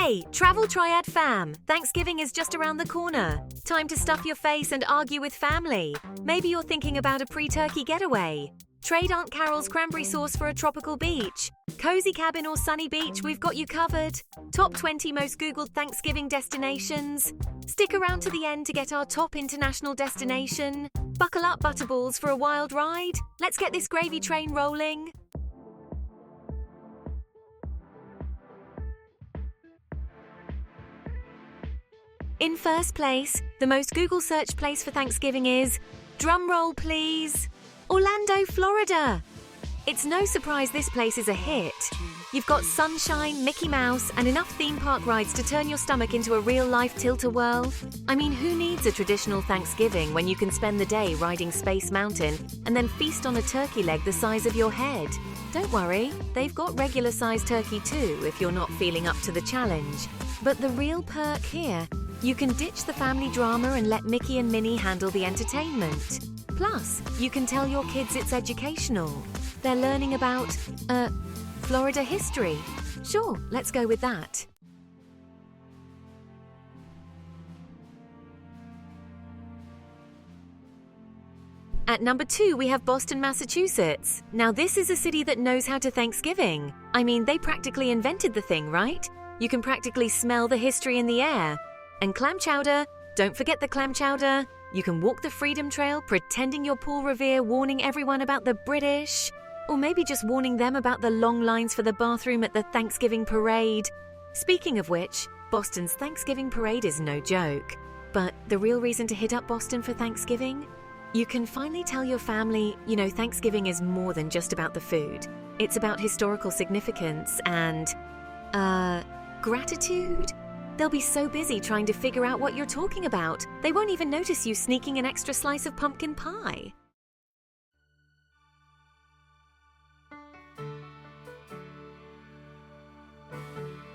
Hey, Travel Triad fam! Thanksgiving is just around the corner. Time to stuff your face and argue with family. Maybe you're thinking about a pre-turkey getaway. Trade Aunt Carol's cranberry sauce for a tropical beach. Cozy cabin or sunny beach, we've got you covered. Top 20 most Googled Thanksgiving destinations. Stick around to the end to get our top international destination. Buckle up, butterballs, for a wild ride. Let's get this gravy train rolling. In first place, the most Google search place for Thanksgiving is, drumroll please, Orlando, Florida. It's no surprise this place is a hit. You've got sunshine, Mickey Mouse, and enough theme park rides to turn your stomach into a real-life tilt-a-whirl. I mean, who needs a traditional Thanksgiving when you can spend the day riding Space Mountain and then feast on a turkey leg the size of your head? Don't worry, they've got regular-sized turkey too if you're not feeling up to the challenge. But the real perk here, you can ditch the family drama and let Mickey and Minnie handle the entertainment. Plus, you can tell your kids it's educational. They're learning about, Florida history. Sure, let's go with that. At number 2, we have Boston, Massachusetts. Now this is a city that knows how to Thanksgiving. I mean, they practically invented the thing, right? You can practically smell the history in the air. And clam chowder, don't forget the clam chowder. You can walk the Freedom Trail pretending you're Paul Revere, warning everyone about the British. Or maybe just warning them about the long lines for the bathroom at the Thanksgiving parade. Speaking of which, Boston's Thanksgiving parade is no joke. But the real reason to hit up Boston for Thanksgiving? You can finally tell your family, Thanksgiving is more than just about the food. It's about historical significance and, gratitude. They'll be so busy trying to figure out what you're talking about, they won't even notice you sneaking an extra slice of pumpkin pie.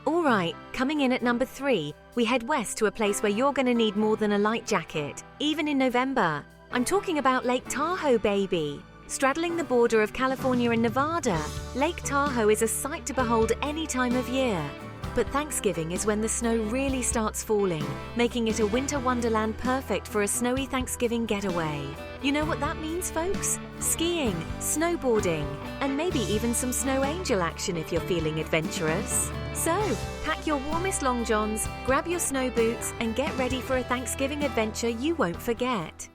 Alright, coming in at number 3, we head west to a place where you're gonna need more than a light jacket, even in November. I'm talking about Lake Tahoe, baby. Straddling the border of California and Nevada, Lake Tahoe is a sight to behold any time of year. But Thanksgiving is when the snow really starts falling, making it a winter wonderland perfect for a snowy Thanksgiving getaway. You know what that means, folks? Skiing, snowboarding, and maybe even some snow angel action if you're feeling adventurous. So, pack your warmest long johns, grab your snow boots, and get ready for a Thanksgiving adventure you won't forget.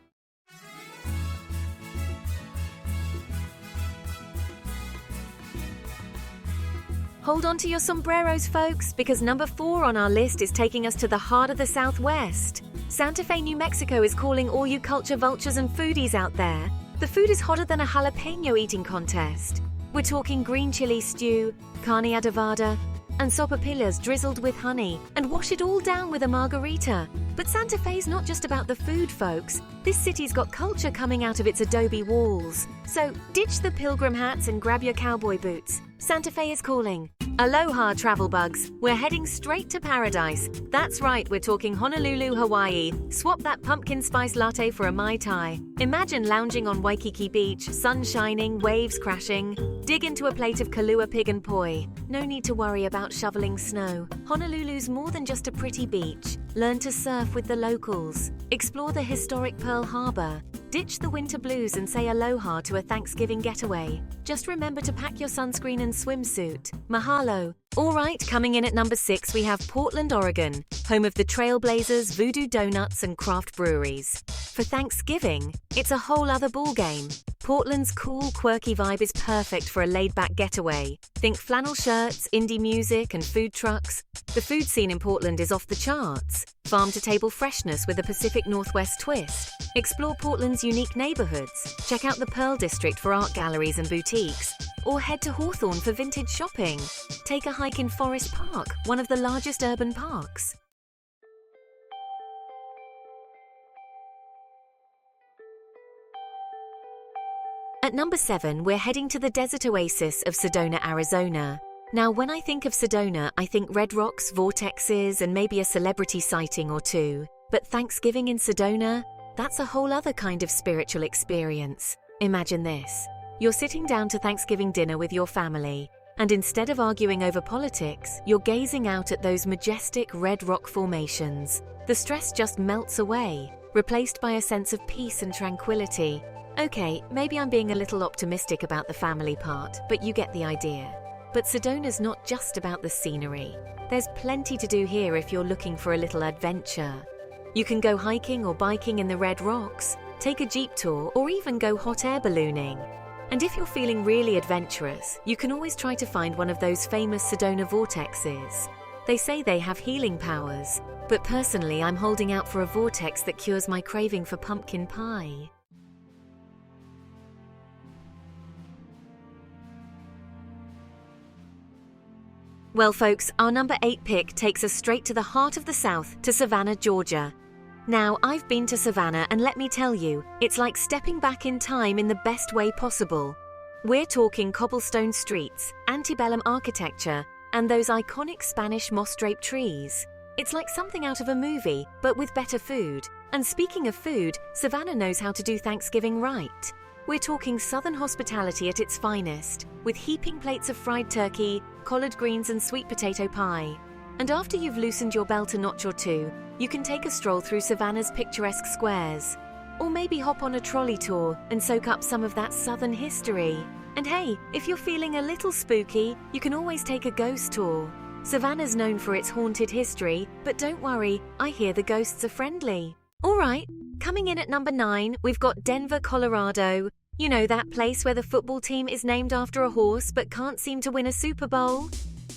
Hold on to your sombreros, folks, because number 4 on our list is taking us to the heart of the Southwest. Santa Fe, New Mexico is calling all you culture vultures and foodies out there. The food is hotter than a jalapeno eating contest. We're talking green chili stew, carne adobada, and sopapillas drizzled with honey, and wash it all down with a margarita. But Santa Fe's not just about the food, folks. This city's got culture coming out of its adobe walls. So ditch the pilgrim hats and grab your cowboy boots. Santa Fe is calling. Aloha, travel bugs. We're heading straight to paradise. That's right, we're talking Honolulu, Hawaii. Swap that pumpkin spice latte for a Mai Tai. Imagine lounging on Waikiki Beach, sun shining, waves crashing. Dig into a plate of Kahlua pig and poi. No need to worry about shoveling snow. Honolulu's more than just a pretty beach. Learn to surf with the locals. Explore the historic Pearl Harbor. Ditch the winter blues and say aloha to a Thanksgiving getaway. Just remember to pack your sunscreen and swimsuit. Mahalo. Alright, coming in at number 6, we have Portland, Oregon, home of the Trailblazers, Voodoo Donuts, and craft breweries. For Thanksgiving, it's a whole other ballgame. Portland's cool, quirky vibe is perfect for a laid-back getaway. Think flannel shirts, indie music, and food trucks. The food scene in Portland is off the charts. Farm-to-table freshness with a Pacific Northwest twist. Explore Portland's unique neighborhoods. Check out the Pearl District for art galleries and boutiques. Or head to Hawthorne for vintage shopping. Take a hike in Forest Park, one of the largest urban parks. At number 7, we're heading to the desert oasis of Sedona, Arizona. Now, when I think of Sedona, I think red rocks, vortexes, and maybe a celebrity sighting or two. But Thanksgiving in Sedona? That's a whole other kind of spiritual experience. Imagine this. You're sitting down to Thanksgiving dinner with your family. And instead of arguing over politics, you're gazing out at those majestic red rock formations. The stress just melts away, replaced by a sense of peace and tranquility. Okay, maybe I'm being a little optimistic about the family part, but you get the idea. But Sedona's not just about the scenery. There's plenty to do here if you're looking for a little adventure. You can go hiking or biking in the Red Rocks, take a jeep tour, or even go hot air ballooning. And if you're feeling really adventurous, you can always try to find one of those famous Sedona vortexes. They say they have healing powers, but personally I'm holding out for a vortex that cures my craving for pumpkin pie. Well folks, our number 8 pick takes us straight to the heart of the South, to Savannah, Georgia. Now, I've been to Savannah and let me tell you, it's like stepping back in time in the best way possible. We're talking cobblestone streets, antebellum architecture, and those iconic Spanish moss-draped trees. It's like something out of a movie, but with better food. And speaking of food, Savannah knows how to do Thanksgiving right. We're talking Southern hospitality at its finest, with heaping plates of fried turkey, collard greens and sweet potato pie. And after you've loosened your belt a notch or two, you can take a stroll through Savannah's picturesque squares. Or maybe hop on a trolley tour and soak up some of that Southern history. And hey, if you're feeling a little spooky, you can always take a ghost tour. Savannah's known for its haunted history, but don't worry, I hear the ghosts are friendly. Alright, coming in at number 9, we've got Denver, Colorado. You know, that place where the football team is named after a horse but can't seem to win a Super Bowl?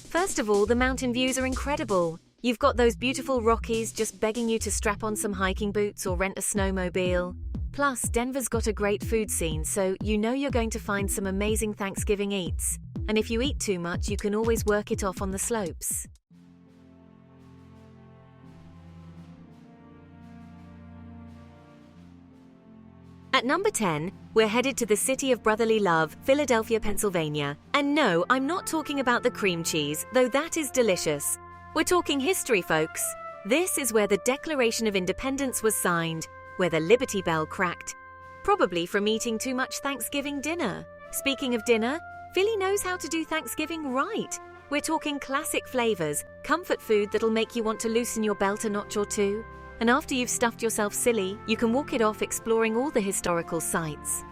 First of all, the mountain views are incredible. You've got those beautiful Rockies just begging you to strap on some hiking boots or rent a snowmobile. Plus, Denver's got a great food scene, so you know you're going to find some amazing Thanksgiving eats. And if you eat too much, you can always work it off on the slopes. At number 10, we're headed to the city of brotherly love, Philadelphia, Pennsylvania. And no, I'm not talking about the cream cheese, though that is delicious. We're talking history, folks. This is where the Declaration of Independence was signed, where the Liberty Bell cracked. Probably from eating too much Thanksgiving dinner. Speaking of dinner, Philly knows how to do Thanksgiving right. We're talking classic flavors, comfort food that'll make you want to loosen your belt a notch or two. And after you've stuffed yourself silly, you can walk it off exploring all the historical sites.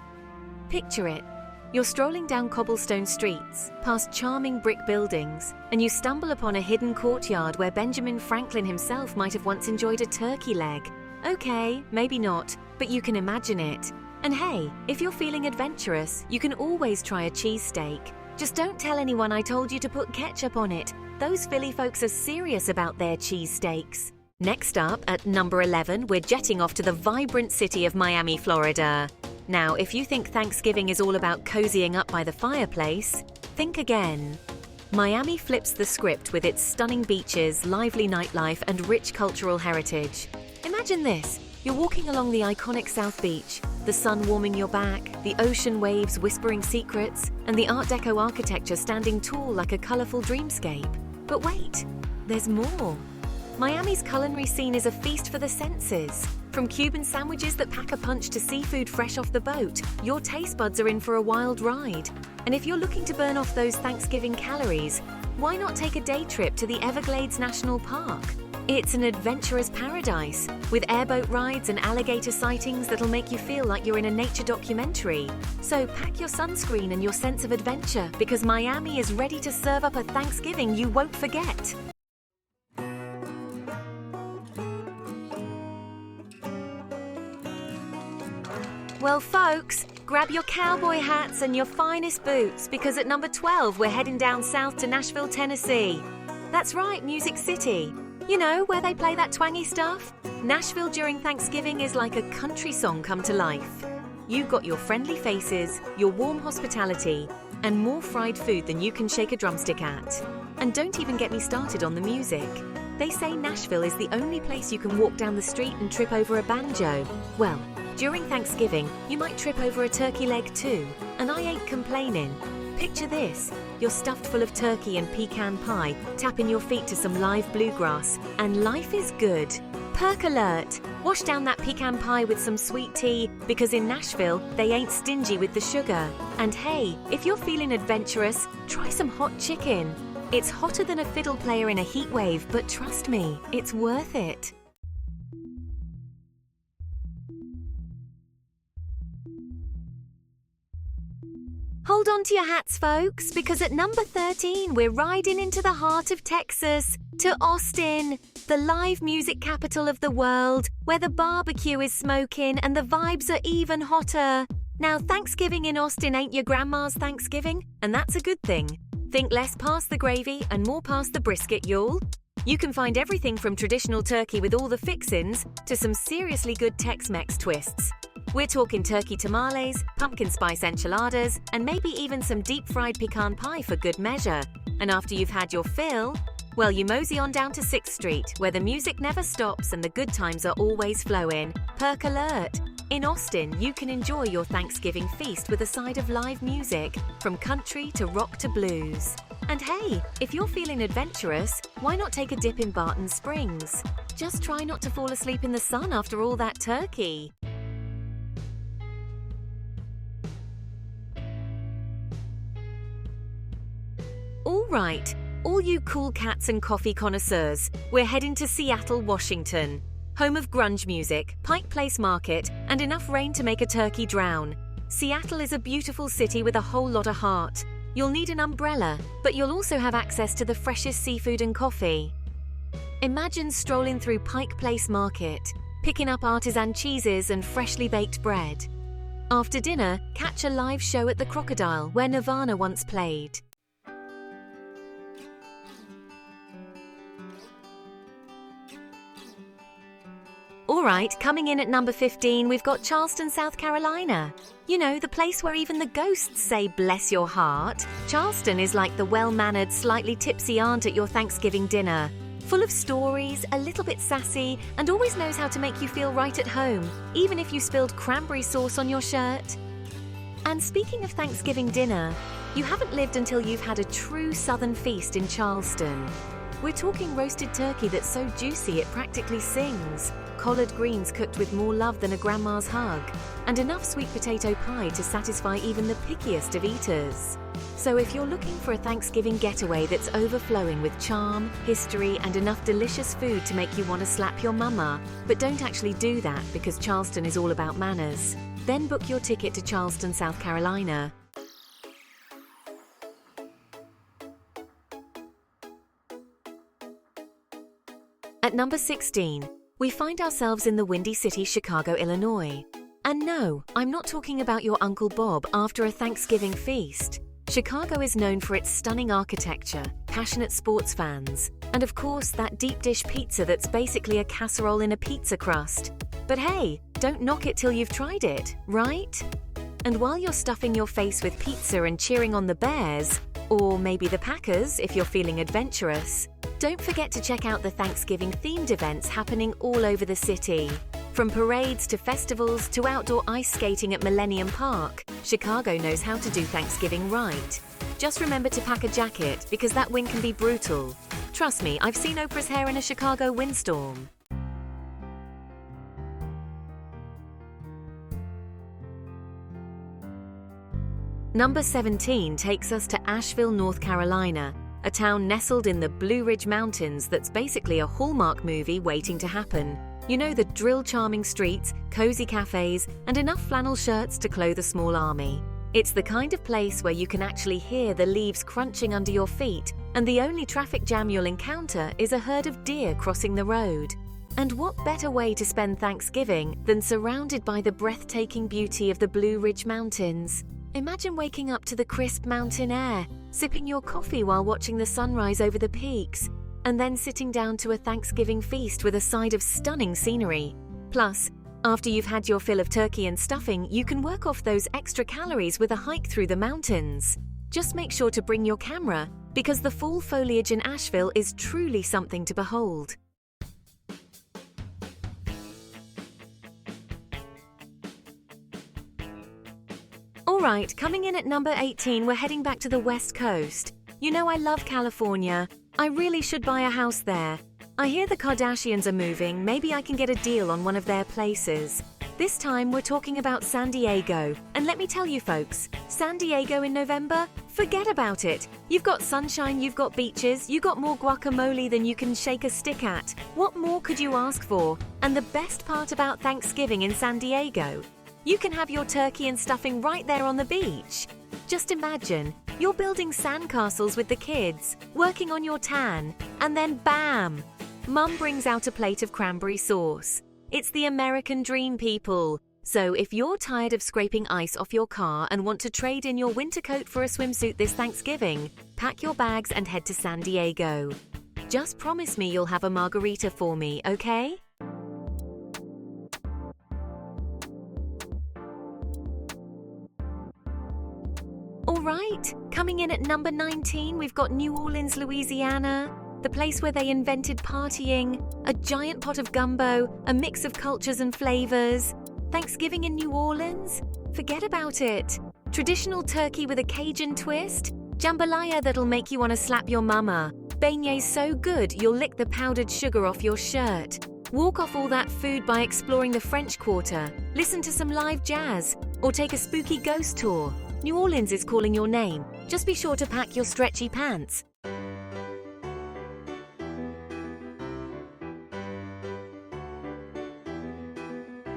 Picture it. You're strolling down cobblestone streets, past charming brick buildings, and you stumble upon a hidden courtyard where Benjamin Franklin himself might have once enjoyed a turkey leg. Okay, maybe not, but you can imagine it. And hey, if you're feeling adventurous, you can always try a cheesesteak. Just don't tell anyone I told you to put ketchup on it. Those Philly folks are serious about their cheesesteaks. Next up, at number 11, we're jetting off to the vibrant city of Miami, Florida. Now, if you think Thanksgiving is all about cozying up by the fireplace, think again. Miami flips the script with its stunning beaches, lively nightlife, and rich cultural heritage. Imagine this. You're walking along the iconic South Beach, the sun warming your back, the ocean waves whispering secrets, and the Art Deco architecture standing tall like a colorful dreamscape. But wait, there's more. Miami's culinary scene is a feast for the senses. From Cuban sandwiches that pack a punch to seafood fresh off the boat, your taste buds are in for a wild ride. And if you're looking to burn off those Thanksgiving calories, why not take a day trip to the Everglades National Park? It's an adventurous paradise, with airboat rides and alligator sightings that'll make you feel like you're in a nature documentary. So pack your sunscreen and your sense of adventure, because Miami is ready to serve up a Thanksgiving you won't forget. Well, folks, grab your cowboy hats and your finest boots, because at number 12, we're heading down south to Nashville, Tennessee. That's right, Music City. You know, where they play that twangy stuff? Nashville during Thanksgiving is like a country song come to life. You've got your friendly faces, your warm hospitality, and more fried food than you can shake a drumstick at. And don't even get me started on the music. They say Nashville is the only place you can walk down the street and trip over a banjo. Well, during Thanksgiving, you might trip over a turkey leg too, and I ain't complaining. Picture this. you're stuffed full of turkey and pecan pie, tapping your feet to some live bluegrass, and life is good. Perk alert! Wash down that pecan pie with some sweet tea, because in Nashville, they ain't stingy with the sugar. And hey, if you're feeling adventurous, try some hot chicken. It's hotter than a fiddle player in a heat wave, but trust me, it's worth it. Hold on to your hats, folks, because at number 13, we're riding into the heart of Texas, to Austin, the live music capital of the world, where the barbecue is smoking and the vibes are even hotter. Now, Thanksgiving in Austin ain't your grandma's Thanksgiving, and that's a good thing. Think less past the gravy and more past the brisket, y'all. You can find everything from traditional turkey with all the fixins to some seriously good Tex-Mex twists. We're talking turkey tamales, pumpkin spice enchiladas, and maybe even some deep-fried pecan pie for good measure. And after you've had your fill, well, you mosey on down to 6th Street, where the music never stops and the good times are always flowing. Perk alert! In Austin, you can enjoy your Thanksgiving feast with a side of live music, from country to rock to blues. And hey, if you're feeling adventurous, why not take a dip in Barton Springs? Just try not to fall asleep in the sun after all that turkey. All right, all you cool cats and coffee connoisseurs, we're heading to Seattle, Washington, home of grunge music, Pike Place Market, and enough rain to make a turkey drown. Seattle is a beautiful city with a whole lot of heart. You'll need an umbrella, but you'll also have access to the freshest seafood and coffee. Imagine strolling through Pike Place Market, picking up artisan cheeses and freshly baked bread. After dinner, catch a live show at the Crocodile, where Nirvana once played. All right, coming in at number 15, we've got Charleston, South Carolina. You know, the place where even the ghosts say bless your heart. Charleston is like the well-mannered, slightly tipsy aunt at your Thanksgiving dinner. Full of stories, a little bit sassy, and always knows how to make you feel right at home, even if you spilled cranberry sauce on your shirt. And speaking of Thanksgiving dinner, you haven't lived until you've had a true Southern feast in Charleston. We're talking roasted turkey that's so juicy it practically sings, collard greens cooked with more love than a grandma's hug, and enough sweet potato pie to satisfy even the pickiest of eaters. So if you're looking for a Thanksgiving getaway that's overflowing with charm, history, and enough delicious food to make you want to slap your mama, but don't actually do that because Charleston is all about manners, then book your ticket to Charleston, South Carolina. At number 16, we find ourselves in the Windy City, Chicago, Illinois. And no, I'm not talking about your Uncle Bob after a Thanksgiving feast. Chicago is known for its stunning architecture, passionate sports fans, and of course that deep dish pizza that's basically a casserole in a pizza crust. But hey, don't knock it till you've tried it, right? And while you're stuffing your face with pizza and cheering on the Bears, or maybe the Packers if you're feeling adventurous, don't forget to check out the Thanksgiving-themed events happening all over the city. From parades to festivals to outdoor ice skating at Millennium Park, Chicago knows how to do Thanksgiving right. Just remember to pack a jacket because that wind can be brutal. Trust me, I've seen Oprah's hair in a Chicago windstorm. Number 17 takes us to Asheville, North Carolina, a town nestled in the Blue Ridge Mountains that's basically a Hallmark movie waiting to happen. You know, the drill-charming streets, cozy cafes, and enough flannel shirts to clothe a small army. It's the kind of place where you can actually hear the leaves crunching under your feet, and the only traffic jam you'll encounter is a herd of deer crossing the road. And what better way to spend Thanksgiving than surrounded by the breathtaking beauty of the Blue Ridge Mountains? Imagine waking up to the crisp mountain air, sipping your coffee while watching the sunrise over the peaks, and then sitting down to a Thanksgiving feast with a side of stunning scenery. Plus, after you've had your fill of turkey and stuffing, you can work off those extra calories with a hike through the mountains. Just make sure to bring your camera, because the fall foliage in Asheville is truly something to behold. Alright, coming in at number 18, we're heading back to the West Coast. You know I love California. I really should buy a house there. I hear the Kardashians are moving, maybe I can get a deal on one of their places. This time we're talking about San Diego. And let me tell you folks, San Diego in November? Forget about it. You've got sunshine, you've got beaches, you've got more guacamole than you can shake a stick at. What more could you ask for? And the best part about Thanksgiving in San Diego? You can have your turkey and stuffing right there on the beach. Just imagine, you're building sandcastles with the kids, working on your tan, and then bam! Mum brings out a plate of cranberry sauce. It's the American dream, people. So if you're tired of scraping ice off your car and want to trade in your winter coat for a swimsuit this Thanksgiving, pack your bags and head to San Diego. Just promise me you'll have a margarita for me, okay? Alright, coming in at number 19, we've got New Orleans, Louisiana. The place where they invented partying, a giant pot of gumbo, a mix of cultures and flavors. Thanksgiving in New Orleans? Forget about it. Traditional turkey with a Cajun twist? Jambalaya that'll make you want to slap your mama. Beignets so good you'll lick the powdered sugar off your shirt. Walk off all that food by exploring the French Quarter. Listen to some live jazz. Or take a spooky ghost tour. New Orleans is calling your name. Just be sure to pack your stretchy pants.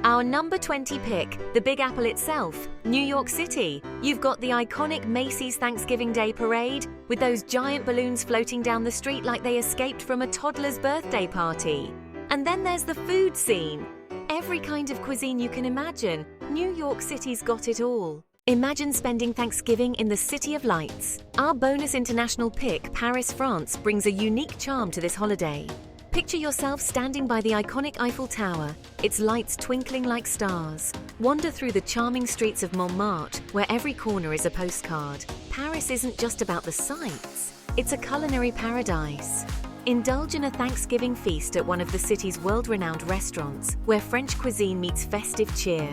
Our number 20 pick, the Big Apple itself, New York City. You've got the iconic Macy's Thanksgiving Day Parade, with those giant balloons floating down the street like they escaped from a toddler's birthday party. And then there's the food scene. Every kind of cuisine you can imagine, New York City's got it all. Imagine spending Thanksgiving in the City of Lights. Our bonus international pick, Paris, France, brings a unique charm to this holiday. Picture yourself standing by the iconic Eiffel Tower, its lights twinkling like stars. Wander through the charming streets of Montmartre, where every corner is a postcard. Paris isn't just about the sights, it's a culinary paradise. Indulge in a Thanksgiving feast at one of the city's world-renowned restaurants, where French cuisine meets festive cheer.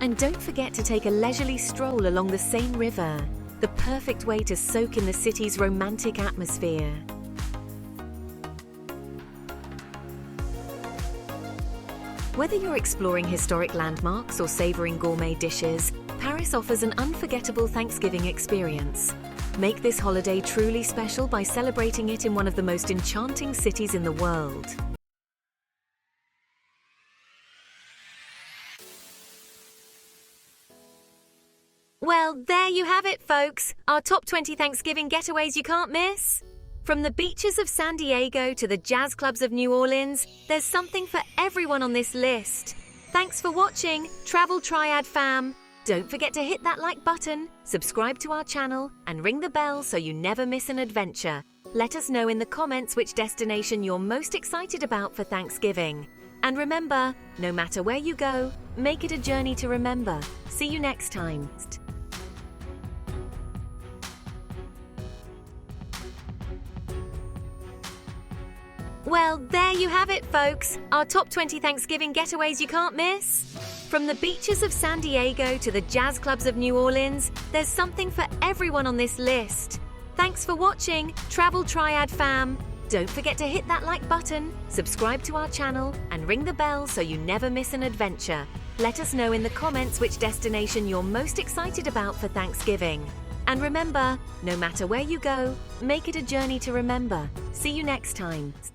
And don't forget to take a leisurely stroll along the Seine River, the perfect way to soak in the city's romantic atmosphere. Whether you're exploring historic landmarks or savoring gourmet dishes, Paris offers an unforgettable Thanksgiving experience. Make this holiday truly special by celebrating it in one of the most enchanting cities in the world. Well, there you have it, folks. Our top 20 Thanksgiving getaways you can't miss. From the beaches of San Diego to the jazz clubs of New Orleans, there's something for everyone on this list. Thanks for watching, Travel Triad fam. Don't forget to hit that like button, subscribe to our channel, and ring the bell so you never miss an adventure. Let us know in the comments which destination you're most excited about for Thanksgiving. And remember, no matter where you go, make it a journey to remember. See you next time. Well, there you have it, folks. Our top 20 Thanksgiving getaways you can't miss. From the beaches of San Diego to the jazz clubs of New Orleans, there's something for everyone on this list. Thanks for watching, Travel Triad fam. Don't forget to hit that like button, subscribe to our channel, and ring the bell so you never miss an adventure. Let us know in the comments which destination you're most excited about for Thanksgiving. And remember, no matter where you go, make it a journey to remember. See you next time.